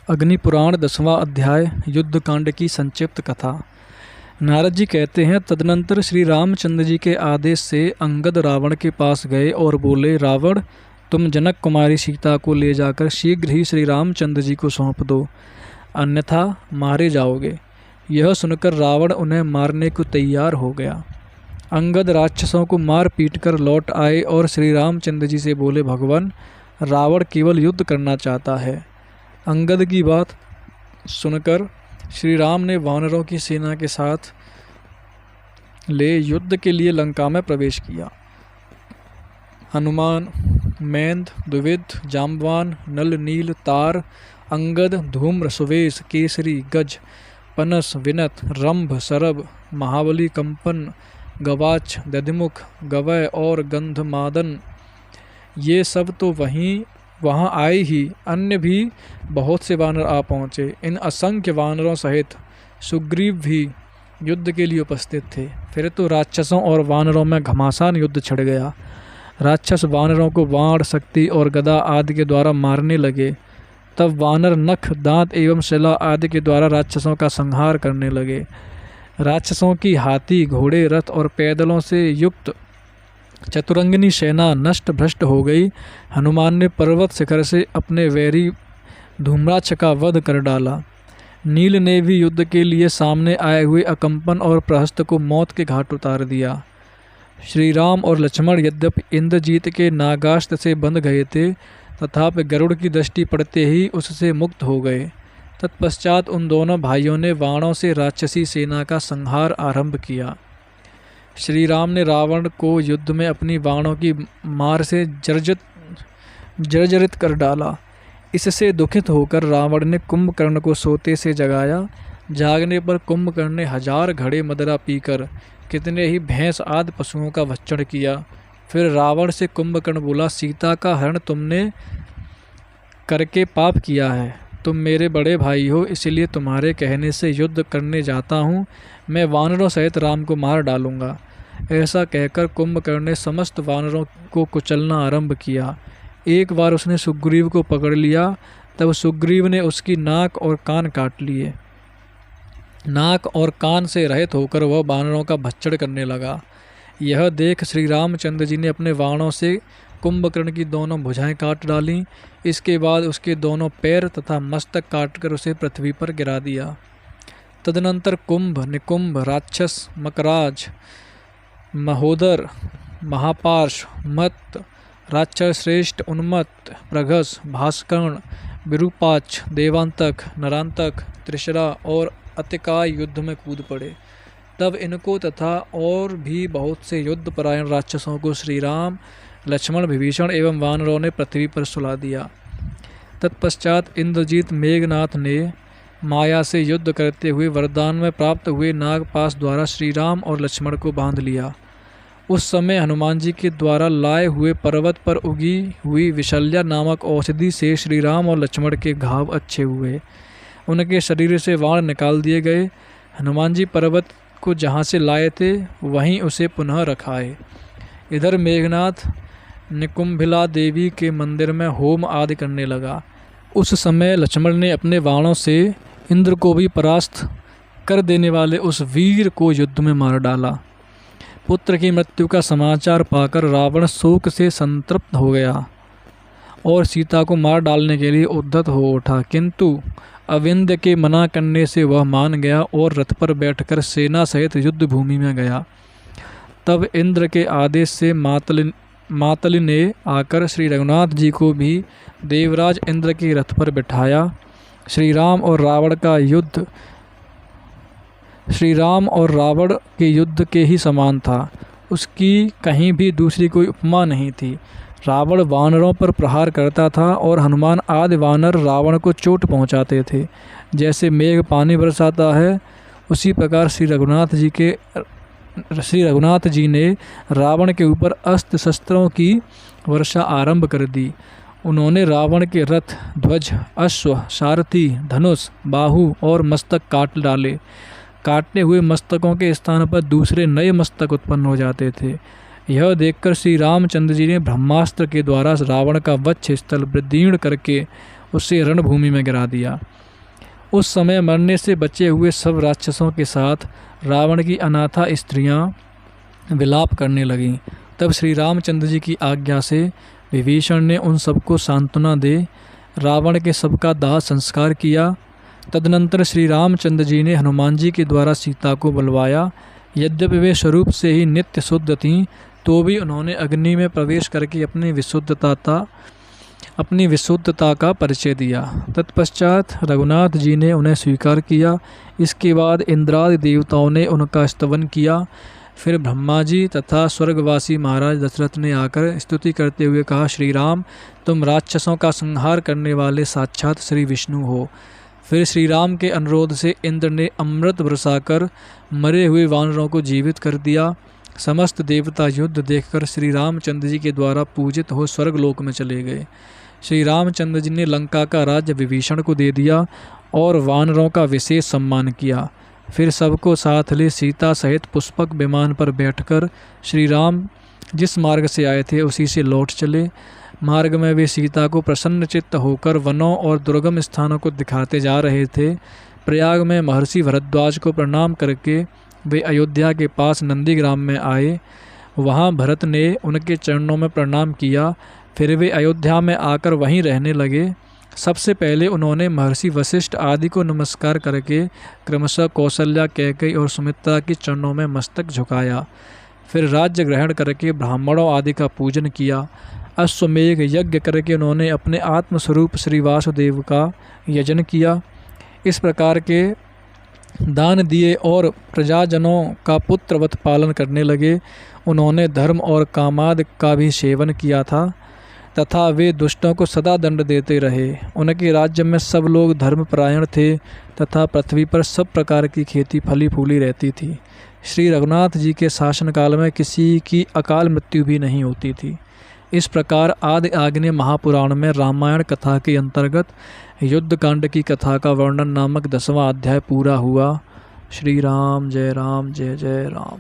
अग्नि पुराण 10वां अध्याय युद्धकांड की संक्षिप्त कथा। नारद जी कहते हैं, तदनंतर श्री रामचंद्र जी के आदेश से अंगद रावण के पास गए और बोले, रावण, तुम जनक कुमारी सीता को ले जाकर शीघ्र ही श्री रामचंद्र जी को सौंप दो, अन्यथा मारे जाओगे। यह सुनकर रावण उन्हें मारने को तैयार हो गया। अंगद राक्षसों को मार पीट कर लौट आए और श्री रामचंद्र जी से बोले, भगवान, रावण केवल युद्ध करना चाहता है। अंगद की बात सुनकर श्री राम ने वानरों की सेना के साथ ले युद्ध के लिए लंका में प्रवेश किया। हनुमान, मैंद, द्विविद, जाम्बवान, नल, नील, तार, अंगद, धूम्र, सुवेश, केसरी, गज, पनस, विनत, रंभ, सरब, महाबली, कंपन, गवाच, दधिमुख, गवय और गंधमादन, ये सब तो वहाँ आए ही अन्य भी बहुत से वानर आ पहुँचे। इन असंख्य वानरों सहित सुग्रीव भी युद्ध के लिए उपस्थित थे। फिर तो राक्षसों और वानरों में घमासान युद्ध छिड़ गया। राक्षस वानरों को बाण, शक्ति और गदा आदि के द्वारा मारने लगे। तब वानर नख, दांत एवं शिला आदि के द्वारा राक्षसों का संहार करने लगे। राक्षसों की हाथी, घोड़े, रथ और पैदलों से युक्त चतुरंगिनी सेना नष्ट भ्रष्ट हो गई। हनुमान ने पर्वत शिखर से अपने वैरी धूम्राक्ष का वध कर डाला। नील ने भी युद्ध के लिए सामने आए हुए अकंपन और प्रहस्त को मौत के घाट उतार दिया। श्री राम और लक्ष्मण यद्यपि इंद्रजीत के नागास्त्र से बंध गए थे, तथापि गरुड़ की दृष्टि पड़ते ही उससे मुक्त हो गए। तत्पश्चात उन दोनों भाइयों ने बाणों से राक्षसी सेना का संहार आरंभ किया। श्री राम ने रावण को युद्ध में अपनी बाणों की मार से जर्जरित कर डाला। इससे दुखित होकर रावण ने कुंभकर्ण को सोते से जगाया। जागने पर कुंभकर्ण ने 1000 घड़े मदिरा पीकर कितने ही भैंस आदि पशुओं का भक्षण किया। फिर रावण से कुंभकर्ण बोला, सीता का हरण तुमने करके पाप किया है। तुम मेरे बड़े भाई हो, इसलिए तुम्हारे कहने से युद्ध करने जाता हूँ। मैं वानरों सहित राम को मार डालूंगा। ऐसा कहकर कुंभकर्ण ने समस्त वानरों को कुचलना आरंभ किया। एक बार उसने सुग्रीव को पकड़ लिया। तब सुग्रीव ने उसकी नाक और कान काट लिए। नाक और कान से रहित होकर वह वानरों का भक्षण करने लगा। यह देख श्री रामचंद्र जी ने अपने बाणों से कुंभकर्ण की दोनों भुजाएं काट डालीं। इसके बाद उसके दोनों पैर तथा मस्तक काटकर उसे पृथ्वी पर गिरा दिया। तदनंतर कुंभ, निकुंभ, राक्षस, मकराज, महोदर, महापार्श, मत, राक्षस श्रेष्ठ, उन्मत्त, प्रघस, भास्कर्ण, विरूपाक्ष, देवांतक, नरांतक, त्रिशरा और अतिकाय युद्ध में कूद पड़े। तब इनको तथा और भी बहुत से युद्धपरायण राक्षसों को श्री राम, लक्ष्मण, विभीषण एवं वानरों ने पृथ्वी पर सुला दिया। तत्पश्चात इंद्रजीत मेघनाथ ने माया से युद्ध करते हुए वरदान में प्राप्त हुए नागपाश द्वारा श्री राम और लक्ष्मण को बांध लिया। उस समय हनुमान जी के द्वारा लाए हुए पर्वत पर उगी हुई विशल्या नामक औषधि से श्री राम और लक्ष्मण के घाव अच्छे हुए। उनके शरीर से बाण निकाल दिए गए। हनुमान जी पर्वत को जहाँ से लाए थे वहीं उसे पुनः रखाए। इधर मेघनाथ निकुंभिला देवी के मंदिर में होम आदि करने लगा। उस समय लक्ष्मण ने अपने बाणों से इंद्र को भी परास्त कर देने वाले उस वीर को युद्ध में मार डाला। पुत्र की मृत्यु का समाचार पाकर रावण शोक से संतृप्त हो गया और सीता को मार डालने के लिए उद्यत हो उठा, किंतु अविंध्य के मना करने से वह मान गया और रथ पर बैठकर सेना सहित युद्ध भूमि में गया। तब इंद्र के आदेश से मातली ने आकर श्री रघुनाथ जी को भी देवराज इंद्र के रथ पर बिठाया। श्री राम और रावण के युद्ध के ही समान था। उसकी कहीं भी दूसरी कोई उपमा नहीं थी। रावण वानरों पर प्रहार करता था और हनुमान आदि वानर रावण को चोट पहुंचाते थे। जैसे मेघ पानी बरसाता है, उसी प्रकार श्री रघुनाथ जी ने रावण के ऊपर अस्त्र शस्त्रों की वर्षा आरंभ कर दी। उन्होंने रावण के रथ, ध्वज, अश्व, सारथी, धनुष, बाहु और मस्तक काट डाले। काटने हुए मस्तकों के स्थान पर दूसरे नए मस्तक उत्पन्न हो जाते थे। यह देखकर श्री रामचंद्र जी ने ब्रह्मास्त्र के द्वारा रावण का वक्ष स्थल विदीर्ण करके उसे रणभूमि में गिरा दिया। उस समय मरने से बचे हुए सब राक्षसों के साथ रावण की अनाथा स्त्रियां विलाप करने लगीं। तब श्री रामचंद्र जी की आज्ञा से विभीषण ने उन सबको सांत्वना दे रावण के सबका दाह संस्कार किया। तदनंतर श्री रामचंद्र जी ने हनुमान जी के द्वारा सीता को बुलवाया। यद्यपि वे स्वरूप से ही नित्य शुद्ध थीं, तो भी उन्होंने अग्नि में प्रवेश करके अपनी विशुद्धता का परिचय दिया। तत्पश्चात रघुनाथ जी ने उन्हें स्वीकार किया। इसके बाद इंद्रादि देवताओं ने उनका स्तवन किया। फिर ब्रह्मा जी तथा स्वर्गवासी महाराज दशरथ ने आकर स्तुति करते हुए कहा, श्री राम, तुम राक्षसों का संहार करने वाले साक्षात श्री विष्णु हो। फिर श्री राम के अनुरोध से इंद्र ने अमृत बरसाकर मरे हुए वानरों को जीवित कर दिया। समस्त देवता युद्ध देखकर श्री रामचंद्र जी के द्वारा पूजित हो स्वर्गलोक में चले गए। श्री रामचंद्र जी ने लंका का राज्य विभीषण को दे दिया और वानरों का विशेष सम्मान किया। फिर सबको साथ ले सीता सहित पुष्पक विमान पर बैठकर श्री राम जिस मार्ग से आए थे उसी से लौट चले। मार्ग में वे सीता को प्रसन्न चित्त होकर वनों और दुर्गम स्थानों को दिखाते जा रहे थे। प्रयाग में महर्षि भरद्वाज को प्रणाम करके वे अयोध्या के पास नंदीग्राम में आए। वहाँ भरत ने उनके चरणों में प्रणाम किया। फिर वे अयोध्या में आकर वहीं रहने लगे। सबसे पहले उन्होंने महर्षि वशिष्ठ आदि को नमस्कार करके क्रमशः कौशल्या, कैकेयी और सुमित्रा के चरणों में मस्तक झुकाया। फिर राज्य ग्रहण करके ब्राह्मणों आदि का पूजन किया। अश्वमेघ यज्ञ करके उन्होंने अपने आत्मस्वरूप श्री वासुदेव का यजन किया। इस प्रकार के दान दिए और प्रजाजनों का पुत्रवत पालन करने लगे। उन्होंने धर्म और कामाद का भी सेवन किया था तथा वे दुष्टों को सदा दंड देते रहे। उनके राज्य में सब लोग धर्मपरायण थे तथा पृथ्वी पर सब प्रकार की खेती फली फूली रहती थी। श्री रघुनाथ जी के शासनकाल में किसी की अकाल मृत्यु भी नहीं होती थी। इस प्रकार आदि आग्नेय महापुराण में रामायण कथा के अंतर्गत युद्धकांड की कथा का वर्णन नामक 10वां अध्याय पूरा हुआ। श्री राम जय जय राम।